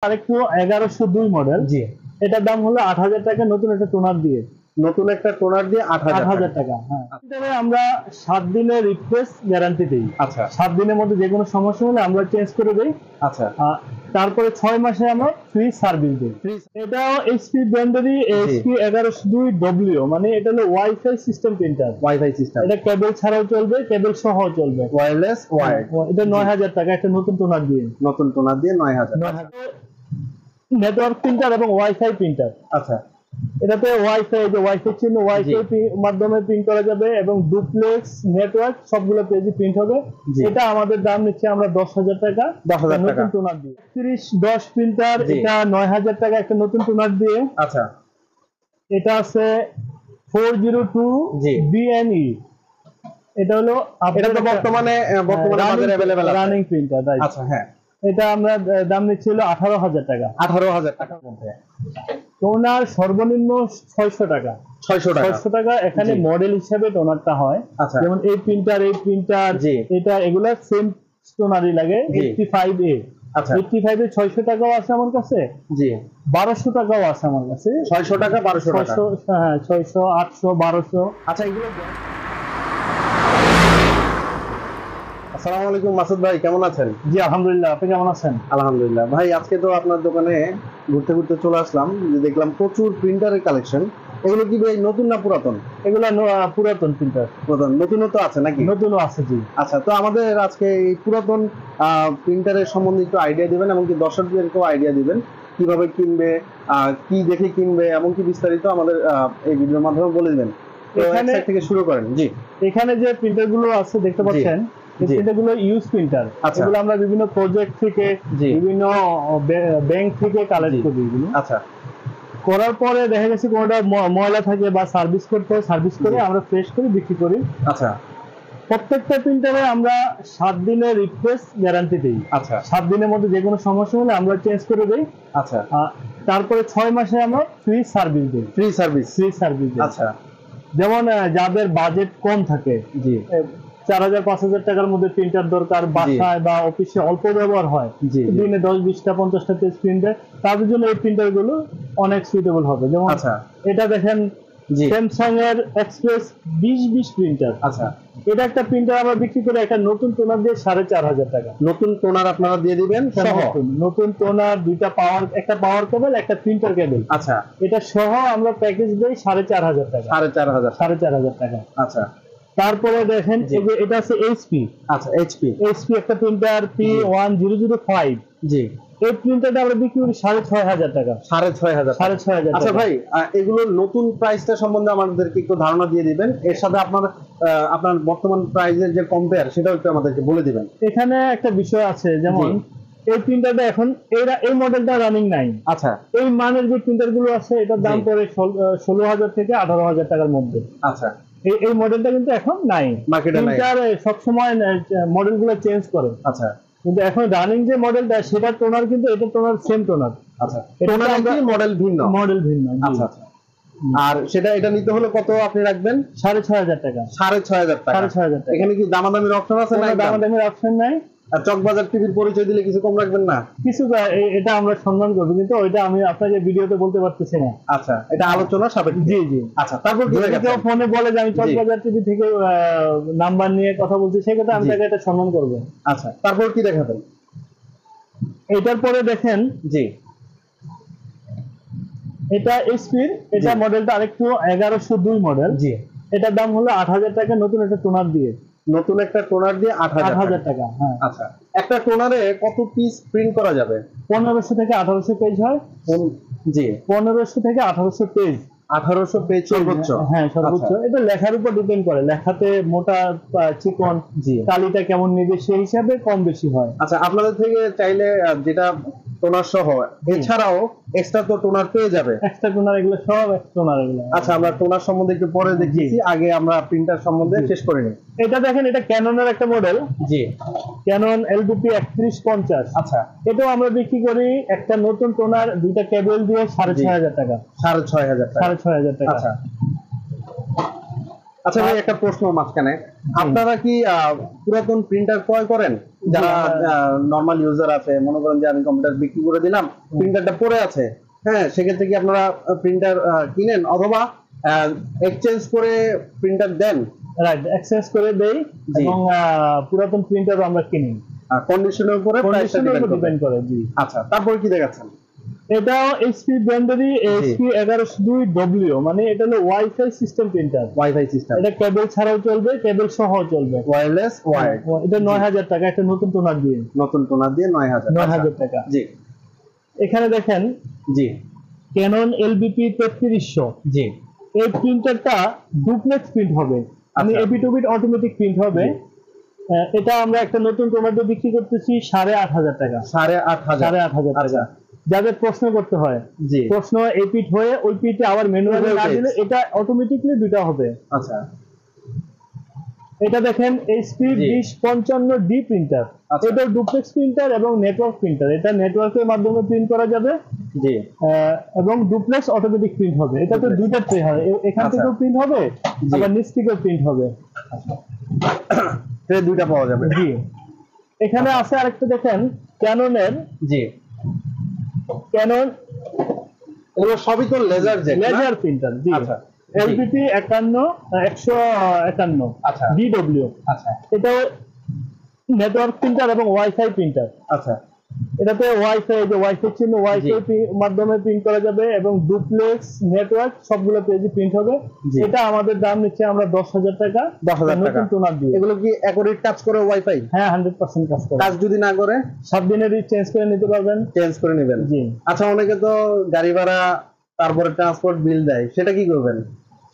আরেকটু 1102 মডেল। জি, এটার দাম হলো ৮,০০০ টাকা, নতুন একটা টোনার দিয়ে। নতুন একটা টোনার দিয়ে ৮,০০০ টাকা। হ্যাঁ, এটাতে আমরা ৭ দিনের রিপ্লেস গ্যারান্টি দেই। আচ্ছা ৭ দিনের মধ্যে যে কোনো সমস্যা হলে আমরা চেঞ্জ করে দেই। আচ্ছা। তারপরে ৬ মাসে আমরা ফ্রি সার্ভিস দিই। এটাও এইচপি ব্র্যান্ডেরই এইচপি 1102 মানে এটা হলো wifi system printer. Wifi system, এটা কেবল ছাড়াও চলবে, কেবল সহ চলবে। Wireless wired. এটা ৯,০০০ টাকা একটা নতুন টোনার দিয়ে। নতুন টোনার দিয়ে ৯,০০০। নেটওয়ার্ক প্রিন্টার এবং ওয়াইফাই প্রিন্টার। আচ্ছা এটাতে ওয়াইফাই যে ওয়াইফাই চিহ্ন, ওয়াইফাই মাধ্যমে প্রিন্ট করা যাবে এবং ডুপ্লেক্স নেটওয়ার্ক সবগুলো পেজে প্রিন্ট হবে। এটা আমাদের দাম নিচ্ছে আমরা ১০,০০০ টাকা ১০,০০০ টাকা নতুন টোনার দিয়ে। ৩০10 প্রিন্টার, এটা ৯,০০০ টাকা একটা নতুন টোনার দিয়ে। আচ্ছা। এটা আছে 402 জি BNE। এটা হলো এটা তো বর্তমানে বাজারে अवेलेबल আছে রানিং প্রিন্টার, রাইট। আচ্ছা হ্যাঁ, এটা আমরা দাম নিচ্ছিল ১৮,০০০ টাকা। ১৮,০০০ টাকার মধ্যে টোনার সর্বনিম্ন ৬০০ টাকা। ৬০০ টাকা। ৬০০ টাকা। এখানে জি। মডেল হিসাবে টোনারটা হয়। আচ্ছা যেমন এই প্রিন্টার জি। এটা এগুলা সেম টোনারই লাগে। জি। 85A। আচ্ছা 85 এ ৬০০ টাকাও আছে আমার কাছে, জি। ১২০০ টাকাও আছে আমার কাছে। ৬০০ টাকা ১২০০ টাকা। ৬০০, হ্যাঁ ৬০০, ৮০০, ১২০০। আচ্ছা এগুলো। আসসালামু আলাইকুম মাসুদ ভাই, কেমন আছেন? জি আলহামদুলিল্লাহ, আপনি কেমন আছেন? আলহামদুলিল্লাহ ভাই, আজকে তো আপনার দোকানে ঘুরতে ঘুরতে চলে আসলাম, যে দেখলাম প্রচুর প্রিন্টারের কালেকশন। এগুলো কি ভাই নতুন না পুরাতন? এগুলা পুরাতন প্রিন্টার। পুরাতন, নতুনও তো আছে নাকি? নতুনও আছে, জি। আচ্ছা, তো আমাদের আজকে এই পুরাতন প্রিন্টারের সম্বন্ধে একটু আইডিয়া দিবেন, এমনকি দর্শকদেরকেও আইডিয়া দিবেন কিভাবে কিনবে, কি দেখে কিনবে, এমনকি বিস্তারিত আমাদের এই ভিডিওর মাধ্যমে বলে দিবেন। তো এখানে এক থেকে শুরু করেন। জি। এখানে যে প্রিন্টার গুলো আছে দেখতে পাচ্ছেন, এই জি। প্রিন্টার গুলো ইউজ প্রিন্টার। আচ্ছা। এগুলো আমরা বিভিন্ন প্রজেক্ট থেকে, জি। বিভিন্ন ব্যাংক থেকে কালেক্ট জি। করি। এগুলো আচ্ছা করার পরে দেখা গেছে কোনটা ময়লা থাকে বা সার্ভিস করতে হয়, সার্ভিস করে জি। আমরা ফ্রেশ করে বিক্রি করি। আচ্ছা প্রত্যেকটা প্রিন্টারে আমরা ৭ দিনের রিপ্লেস গ্যারান্টি দিই। আচ্ছা ৭ দিনের মধ্যে যে কোনো সমস্যা হলে আমরা চেঞ্জ করে দেই। আচ্ছা। তারপরে ৬ মাসে আমরা ফ্রি সার্ভিস দিই। Free service. ফ্রি সার্ভিস দিই। আচ্ছা যেমন যাদের বাজেট কম থাকে, জি ৪,০০০ ৫,০০০ টাকার মধ্যে প্রিন্টার দরকার, বাসায় বা অফিসে অল্প ব্যবহার হয়, জি জি। দিনে ১০ ২০টা ৫০টা পেজ প্রিন্টার, তাদের জন্য এই প্রিন্টার গুলো অনেক সুইটেবল হবে। যেমন আচ্ছা এটা দেখেন, জি। স্যামসাং এর এক্সপ্রেস ২০20 প্রিন্টার। আচ্ছা, এটা একটা প্রিন্টার আমরা বিক্রি করে একটা নতুন টোনার দিয়ে ৪,৫০০ টাকা। নতুন টোনার আপনারা দিয়ে দিবেন সহ? নতুন টোনার, দুইটা পাওয়ার, একটা পাওয়ার কেবল, একটা প্রিন্টার কেবল। আচ্ছা, এটা সহ আমরা প্যাকেজ দেই ৪,৫০০ টাকা। ৪,৫০০। ৪,৫০০ টাকা। আচ্ছা তারপরে দেখেন, এই যে এটা আছে এইচপি। আচ্ছা এইচপি। এইচপি একটা প্রিন্টার P1005। জি। এই প্রিন্টারটা আমরা বিক্রি করি ৬,৫০০ টাকা। ৬,৫০০। ৬,৫০০ আচ্ছা টাকা। ভাই, এগুলোর নতুন প্রাইসটা সম্বন্ধে আমাদেরকে একটু ধারণা দিয়ে দিবেন, এর সাথে আপনার বর্তমান প্রাইসের যে কম্পেয়ার সেটাও একটু আমাদেরকে বলে দিবেন। এখানে একটা বিষয় আছে, যেমন এই প্রিন্টারটা এখন এই মডেলটা রানিং নাই। আচ্ছা এই মানের যে প্রিন্টার গুলো আছে এটার দাম পড়ে ১৬,০০০ থেকে ১৮,০০০ টাকার মধ্যে। আচ্ছা। এই মডেলটা কিন্তু এখন নাই মার্কেটে নাই। প্রিন্টার সবসময় মডেল গুলো চেঞ্জ করে। আচ্ছা। কিন্তু এখন রানিং যে মডেলটা, সেটা টোনার কিন্তু এটা টোনার সেম টোনার। আচ্ছা, টোনার কি মডেল ভিন্ন? মডেল ভিন্ন। আচ্ছা আচ্ছা। আর এটা নিতে হলে কত আপনি রাখবেন? ৬,৫০০ টাকা। ৬,৫০০ টাকা। ৬,৫০০ টাকা। এখানে কি দামাদামির অপশন আছে না? দামাদামির অপশন নাই। আর চকবাজার টিভির পরিচয় দিলে কিছু কম রাখবেন না? কিছু এটা আমরা সম্মান করবো, কিন্তু ওইটা আমি আপনাকে ভিডিওতে বলতে পারতেছি না। আচ্ছা, এটা আলোচনা সাপেক্ষে। জি জি। আচ্ছা, তারপর কি যদি কেউ ফোনে বলে যে আমি চকবাজার টিভি থেকে নাম্বার নিয়ে কথা বলছি, সেক্ষেত্রে আমি তাকে এটা সম্মান করবো। আচ্ছা, তারপর কি দেখাবেন? এটার পরে দেখেন, জি এটা এইচপির, এটা মডেলটা আরেকটু 1102 মডেল। জি। এটার দাম হলো ৮,০০০ টাকা, নতুন একটা টোনার দিয়ে। নতুন একটা টোনার দিয়ে ৮,০০০ টাকা। হ্যাঁ। আচ্ছা, একটা টোনারে কত পিস প্রিন্ট করা যাবে? ১৫০০ থেকে ১৮০০ পেজ হয়। জি। ১৫০০ থেকে ১৮০০ পেজ। ১৮০০ পেজ সর্বোচ্চ? হ্যাঁ সর্বোচ্চ। এটা লেখার উপর ডিপেন্ড করে, লেখাতে মোটা চিকন, কালিটা কেমন নিবে সেই হিসাবে কম বেশি হয়। আচ্ছা, আপনাদের থেকে চাইলে যেটা টোনার সহ, এছাড়াও এক্সট্রা তো টোনার পেয়ে যাবে? এক্সট্রা টোনার এগুলো সব টোনার এগুলো। আচ্ছা, আমরা টোনার সম্বন্ধে একটু পরে দেখছি, আগে আমরা প্রিন্টার সম্বন্ধে শেষ করে নিই। এটা দেখেন, এটা ক্যাননের একটা মডেল। জি। Canon LBP 3150। আচ্ছা, এটাও আমরা বিক্রি করি একটা নতুন টোনার, দুইটা কেবল দিয়ে ৬,৫০০ টাকা। ৬,৫০০ টাকা। ৬,৫০০ টাকা। আচ্ছা আচ্ছা ভাই, একটা প্রশ্ন মাঝখানে, আপনারা কি পুরাতন প্রিন্টার ক্রয় করেন? যারা নরমাল ইউজার আছে, মনে করেন যে আমি কম্পিউটার বিক্রি করে দিলাম, প্রিন্টারটা পড়ে আছে, হ্যাঁ, সেক্ষেত্রে কি আপনারা প্রিন্টার কিনেন অথবা এক্সচেঞ্জ করে প্রিন্টার দেন? রাইট, এক্সচেঞ্জ করে দেই এবং পুরাতন প্রিন্টারও আমরা কিনি। কন্ডিশনের উপরে প্রাইসটা ডিপেন্ড করে। জি। আচ্ছা, তারপর কি দেখাচ্ছেন? এটাও এইচপি ব্র্যান্ডেরই এইচপি 1102W, মানে এটা হলো wifi system printer. Wifi system, এটা কেবল ছাড়াও চলবে, কেবল সহ চলবে, ওয়্যারলেস ওয়্যার্ড। এটা 9000 টাকা, একটা নতুন টোনার দিয়ে। নতুন টোনার দিয়ে 9000 টাকা। জি। এখানে দেখেন, জি, ক্যানন এলবিপি 3300। জি। এই প্রিন্টারটা ডুপ্লেক্স প্রিন্ট হবে, মানে এপি টু বিট অটোমেটিক প্রিন্ট হবে। এটা আমরা একটা নতুন টোনার দিয়ে বিক্রি করতেছি 8500 টাকা। 8500 টাকা। যাদের প্রশ্ন করতে হয়, প্রশ্ন এই পিট হয়ে ওই পিটে আবার ম্যানুয়ালি না দিলে এটা অটোমেটিকলি দুটো হবে। আচ্ছা, এটা দেখেন এইচপি 2055D প্রিন্টার। এটা ডুপ্লেক্স প্রিন্টার এবং নেটওয়ার্ক প্রিন্টার। এটা নেটওয়ার্কের মাধ্যমে প্রিন্ট করা যাবে, জি, এবং ডুপ্লেক্স অটোমেটিক প্রিন্ট হবে। এটাতে দুইটা ট্রে হয়, এখান থেকেও প্রিন্ট হবে, আবার নিচ থেকেও প্রিন্ট হবে। ট্রে দুইটা পাওয়া যাবে। জি। এখানে আছে আরেকটা দেখেন, ক্যাননের। জি। ক্যানন, এগুলো সবই তো লেজার জেট, লেজার প্রিন্টার। জি। আচ্ছা। এলপিপি 151। আচ্ছা। ডিডব্লিউ। আচ্ছা। এটা নেটওয়ার্ক প্রিন্টার এবং ওয়াইফাই প্রিন্টার। আচ্ছা। এটাতে ওয়াইফাই, যে ওয়াইফাই চিহ্ন, ওয়াইফাই মাধ্যমে প্রিন্ট করা যাবে এবং ডুপ্লেক্স নেটওয়ার্ক সবগুলো পেজে প্রিন্ট হবে। এটা আমাদের দাম নিচ্ছে আমরা 10,000 টাকা। 10,000 টাকা নতুন টোনার দিয়ে। এগুলো কি অ্যাকুরেট কাজ করে ওয়াইফাই? হ্যাঁ, 100% কাজ করে। কাজ যদি না করে 7 দিনের চেঞ্জ করে নিতে পারবেন। চেঞ্জ করে নেবেন। জি। আচ্ছা, অনেকে তো গাড়ি ভাড়া তারপরে ট্রান্সপোর্ট বিল দেয়, সেটা কি করবেন?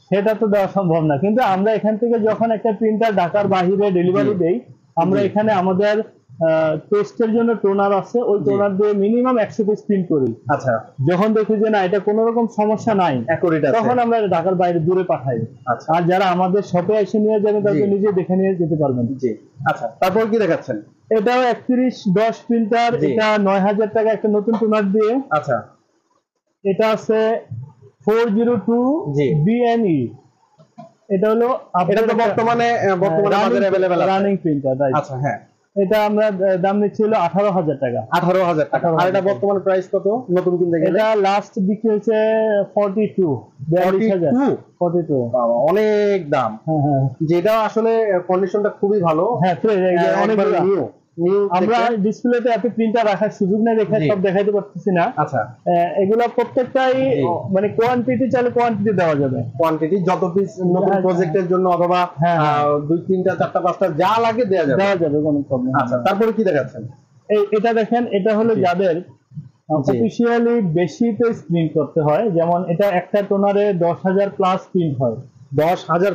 সেটা তো দেওয়া সম্ভব না, কিন্তু আমরা এখান থেকে যখন একটা প্রিন্টার ঢাকার বাইরে ডেলিভারি দেই, আমরা এখানে আমাদের টেস্টের জন্য টোনার আছে, ওই টোনার দিয়ে মিনিমাম 100 পিস প্রিন্ট করি। আচ্ছা। যখন দেখি যে না এটা কোনো রকম সমস্যা নাই, তখন আমরা ঢাকার বাইরে দূরে পাঠাই। আচ্ছা। আর যারা আমাদের শপে এসে নিয়ে যাবে তাদের নিজে দেখে নিয়ে যেতে পারবেন। জি। আচ্ছা, তারপর কি দেখাচ্ছেন? এটাও 3110 প্রিন্টার। এটা 9000 টাকা, একটা নতুন টোনার দিয়ে। আচ্ছা। এটা আছে 402 BNE। এটা হলো এটা তো বর্তমানে বাজারে अवेलेबल আছে, রানিং প্রিন্টার। আচ্ছা, হ্যাঁ। এটা আমরা দাম নিচ্ছি হলো 18,000 টাকা। 18,000 টাকা। আর এটা বর্তমান প্রাইস কত নতুন কিনতে গেলে? এটা লাস্ট বিক্রি হচ্ছে 42,000। বাবা, অনেক দাম। হ্যাঁ, হ্যাঁ। যেটা আসলে কন্ডিশনটা খুবই ভালো। হ্যাঁ, অনেক নিউ। আমরা ডিসপ্লেতে এত প্রিন্টার রাখার সুযোগ নেই, দেখে সব দেখাইতে পারতেছি না। আচ্ছা। এগুলা প্রত্যেকটাই মানে কোয়ান্টিটি চাইলে কোয়ান্টিটি দেওয়া যাবে। কোয়ান্টিটি যত পিস নতুন প্রজেক্টের জন্য অথবা 2, 3টা, 4টা, 5টা যা লাগে দেওয়া যাবে, কোনো প্রবলেম। আচ্ছা, তারপরে কি দেখাচ্ছেন? এটা দেখেন, এটা হলো যাদের অফিশিয়ালি বেশি পেজ প্রিন্ট করতে হয়, যেমন এটা একটা টোনারে 10,000 প্লাস প্রিন্ট হয়। 10,000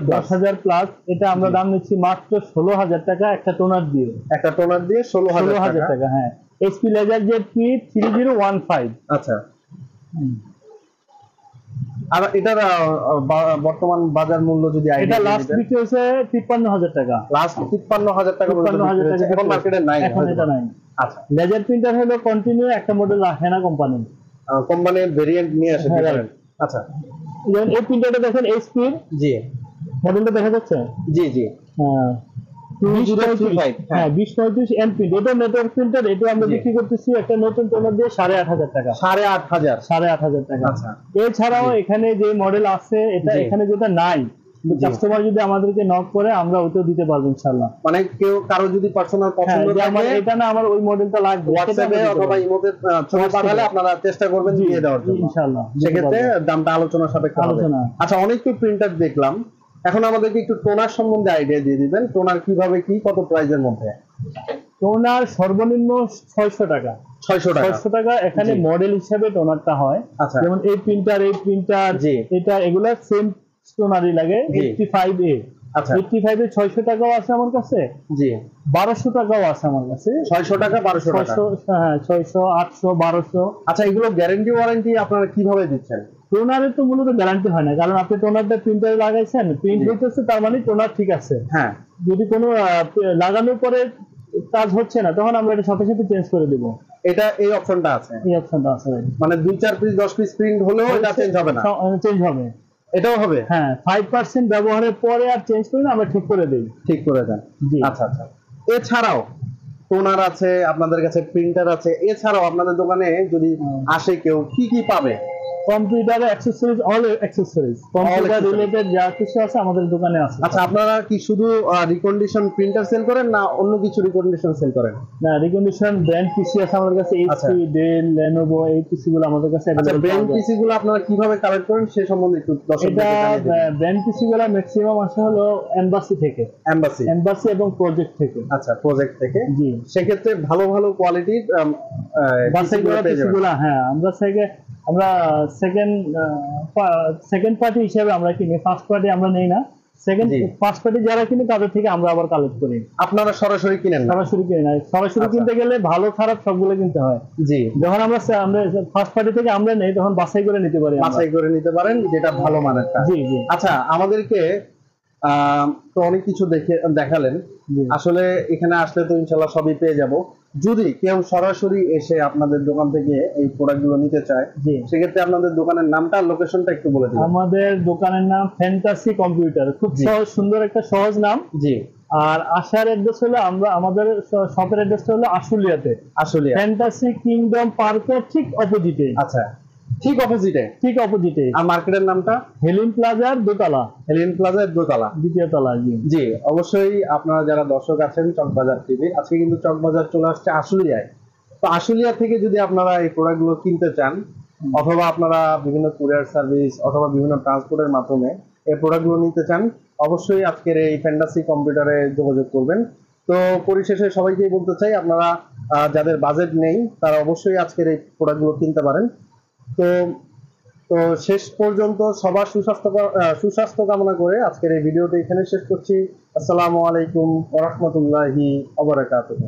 প্লাস। এটা আমরা দাম নিচ্ছি মাত্র 16,000 টাকা, একটা টোনার দিয়ে। একটা টোনার দিয়ে 16,000 টাকা। হ্যাঁ, এইচপি লেজার জেট P3015। আচ্ছা। আর এটার বর্তমান বাজার মূল্য যদি এটা লাস্ট বিক্রি হয়েছে 53,000 টাকা। লাস্ট 53,000 টাকা এখন মার্কেটে নাই, এখন এটা নাই। আচ্ছা। লেজার প্রিন্টার হলো কন্টিনিউ একটা মডেল রাখে না কোম্পানি, কোম্পানির ভেরিয়েন্ট নিয়ে আসে। আচ্ছা। যেমন এই প্রিন্টারটা দেখেন এইচপি। জি। মডেলটা দেখা যাচ্ছে? জি, জি। হ্যাঁ, 2035 এন প্রিন্ট। এটা নেটওয়ার্ক প্রিন্টার। এটা আমরা বিক্রি করতেছি একটা নতুন টোনার দিয়ে 8,500 টাকা। 8,500 টাকা। আচ্ছা। এছাড়াও এখানে যে মডেল আছে, এটা এখানে যেটা নাই, কাস্টমার যদি আমাদেরকে নক করে আমরা ওইটাও দিতে পারবো ইনশাআল্লাহ। মানে কেউ কারো যদি পার্সোনাল পছন্দ থাকে, আমার এটা না, আমার ওই মডেলটা লাগবে, হোয়াটসঅ্যাপে অথবা ইমোতে ছবি পাঠালে আপনারা চেষ্টা করবেন দিয়ে দেওয়ার জন্য ইনশাআল্লাহ। সেক্ষেত্রে দামটা আলোচনার সাপেক্ষে হবে। আচ্ছা, অনেক তো প্রিন্টার দেখলাম, এখন আমাদেরকে একটু টোনার সম্বন্ধে আইডিয়া দিয়ে দিবেন। টোনার কিভাবে কি, কত প্রাইসের মধ্যে? টোনার সর্বনিম্ন 600 টাকা। 600 টাকা। এখানে মডেল হিসাবে টোনারটা হয়। যেমন এই প্রিন্টার, এটা এগুলা সেম টোনারই লাগে। 85A। আচ্ছা। 85 এ 600 টাকাও আছে আমার কাছে। জি। 1200 টাকাও আছে আমার কাছে। 600 টাকা, 1200 টাকা। হ্যাঁ, 600, 800, 1200। আচ্ছা, এগুলো গ্যারান্টি ওয়ারেন্টি আপনারা কিভাবে দিচ্ছেন? টোনারের তো মূলত গ্যারান্টি হয় না, কারণ আপনি টোনারটা প্রিন্টারে লাগাইছেন, প্রিন্ট হইতেছে, তার মানে টোনার ঠিক আছে। হ্যাঁ। যদি কোনো লাগানোর পরে কাজ হচ্ছে না, তখন আমরা এটা সাথে সাথে চেঞ্জ করে দেব। এটা এই অপশনটা আছে? এই অপশনটা আছে। মানে 2-4 পিস 10 পিস প্রিন্ট হলেও এটা চেঞ্জ হবে না? চেঞ্জ হবে। এটাও হবে? হ্যাঁ, 5% ব্যবহারের পরে আর চেঞ্জ করি না, আমরা ঠিক করে দেই। ঠিক করে দেন। জি। আচ্ছা, আচ্ছা। এছাড়াও টোনার আছে, আপনাদের কাছে প্রিন্টার আছে, এছাড়াও আপনাদের দোকানে যদি আসে কেউ কি কি পাবে? Computer accessories, all accessories, computer accessories। Related যা কিছু আছে আমাদের দোকানে আছে। আচ্ছা, আপনারা কি শুধু রিকন্ডিশন প্রিন্টার সেল করেন না অন্য কিছু রিকন্ডিশন সেল করেন? না, রিকন্ডিশন ব্র্যান্ড পিসি আছে আমাদের কাছে, আচ্ছা। এইচপি, ডেল, লেনোভো, এই পিসি গুলো আমাদের কাছে আচ্ছা, available ব্র্যান্ড পাওয়া যায়। পিসি গুলো আপনারা কিভাবে কালেক্ট করেন সে সম্বন্ধে একটু এটা দর্শকদেরকে জানিয়ে দিন। ব্র্যান্ড পিসি গুলো ম্যাক্সিমাম আসে হলো এমবাসি থেকে, এমবাসি। এমবাসি এবং প্রজেক্ট থেকে। আচ্ছা, প্রজেক্ট থেকে। জি, সেক্ষেত্রে ভালো ভালো কোয়ালিটির বাছাই করা পিসি গুলো, হ্যাঁ আমরা সেকেন্ড পার্টি হিসেবে আমরা কিনি, ফার্স্ট পার্টি আমরা নেই না। জি। ফার্স্ট পার্টি যারা কিনে তাদের থেকে আমরা আবার কালেক্ট করি। আপনারা সরাসরি কিনেন না? সরাসরি কিনে না, সরাসরি আচ্ছা। কিনতে গেলে ভালো খারাপ সবগুলো কিনতে হয়। জি, যখন আমরা ফার্স্ট পার্টি থেকে আমরা নেই তখন বাছাই করে নিতে পারি আমরা। বাছাই করে নিতে পারেন যেটা ভালো মানেরটা। জি জি আচ্ছা, আমাদেরকে তো অনেক কিছু দেখালেন। জি। আসলে এখানে আসলে তো ইনশাল্লাহ সবই পেয়ে যাব। যদি কেউ সরাসরি এসে আপনাদের দোকান থেকে এই প্রোডাক্ট গুলো নিতে চায়, জি, সেক্ষেত্রে আপনাদের দোকানের নামটা, লোকেশনটা একটু বলে দিন। আমাদের দোকানের নাম ফ্যান্টাসি কম্পিউটার, খুব জি। সহজ, সুন্দর একটা সহজ নাম। জি, আর আসার অ্যাড্রেস হলো, আমাদের শপের অ্যাড্রেসটা হলো আশুলিয়াতে, আসলে ফ্যান্টাসি কিংডম পার্কের ঠিক অপোজিটে। আচ্ছা, ঠিক অপোজিটে। ঠিক অপোজিটে। আর মার্কেটের নামটা? হেলিন প্লাজার দোতলা, হেলিন প্লাজার দোতলা, দ্বিতীয় তলা। জি জি। অবশ্যই আপনারা যারা দর্শক আছেন চকবাজার টিভি, আজকে কিন্তু চকবাজার চলে আসছে আশুলিয়ায়। তো আশুলিয়া থেকে যদি আপনারা এই প্রোডাক্টগুলো কিনতে চান, অথবা আপনারা বিভিন্ন কুরিয়ার সার্ভিস অথবা বিভিন্ন ট্রান্সপোর্টের মাধ্যমে এই প্রোডাক্টগুলো নিতে চান, অবশ্যই আজকের এই ফ্যান্টাসি কম্পিউটারে যোগাযোগ করবেন। তো পরিশেষে সবাইকেই বলতে চাই, আপনারা যাদের বাজেট নেই তারা অবশ্যই আজকের এই প্রোডাক্টগুলো কিনতে পারেন। তো তো শেষ পর্যন্ত সবার সুস্বাস্থ্য কামনা করে আজকের এই ভিডিওটি এখানে শেষ করছি। আসসালামু আলাইকুম ওয়া রাহমাতুল্লাহি ওয়া বারাকাতুহু।